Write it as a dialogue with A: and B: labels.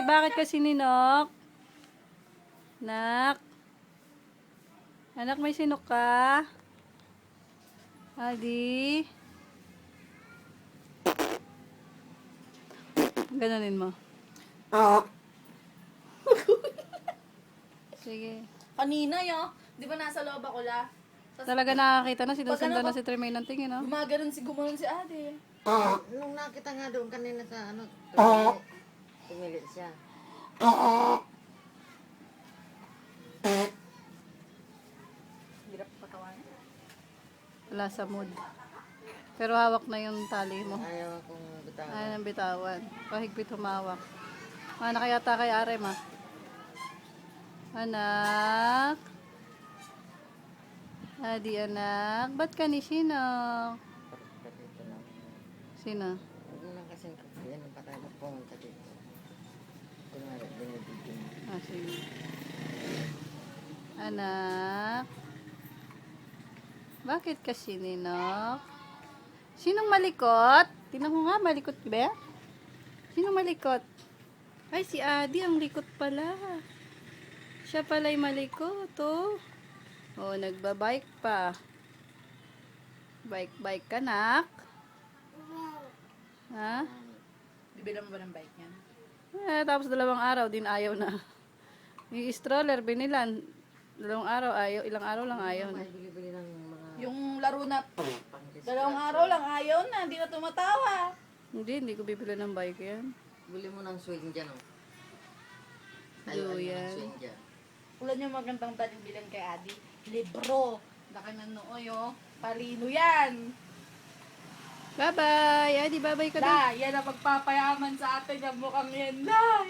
A: bakit kasi ninok? Nak? Anak, may sinok ka? Adi? Ganunin mo. Sige.
B: Kanina yo, di ba nasa loob ako la? Tas
A: Talaga nakakita na, sinusundan
B: Pag ano
A: na si Tremaine ng tingin, no?
B: gumanon si ate.
C: Nung nakita nga doon kanina sa ano, tumili siya.
B: Hirap patawanan.
A: Wala sa mood. Pero hawak na yung tali mo.
C: Ayaw akong bitawan.
A: Ayaw ng bitawan. Pahigpit humawak. Mana kaya ta kay Are, ma? Anak? Adi, anak? Ba't ka ni sino?
C: Dito lang.
A: Sino?
C: Huwag mo lang kasing yan ang patay mo pumunta dito. Kunwari, binibigyan mo.
A: Ah, sige. Anak? Bakit ka sininok? Sinong malikot? Tingnan ko nga, malikot ba? Sinong malikot? Ay, si Adi ang likot pala. Siya pala'y malikot, oh. Oh, nagbabike pa. Bike ka, nak? Ha?
B: Bibilang mo ba ng bike niyan?
A: Tapos 2 araw din ayaw na. Yung stroller, binilan. 2 araw ayaw, ilang araw lang ayaw na.
C: May bili-bili ng mga
B: Yung laro na
C: pang-discuss.
B: 2 araw lang ayaw na, hindi na tumatawa.
A: Hindi ko bibili ng bike yan.
C: Bili mo ng swing dyan, oh.
A: Do
C: Ayun,
A: yan.
C: ng swing dyan.
B: Ulan yung magandang taling bilang kay Adi. Libro. Laki ng nooy, oh. Palino yan.
A: Bye-bye! Adi, bye-bye ka na.
B: La, yan ang pagpapayaman sa atin. Ang mukhang yan. La,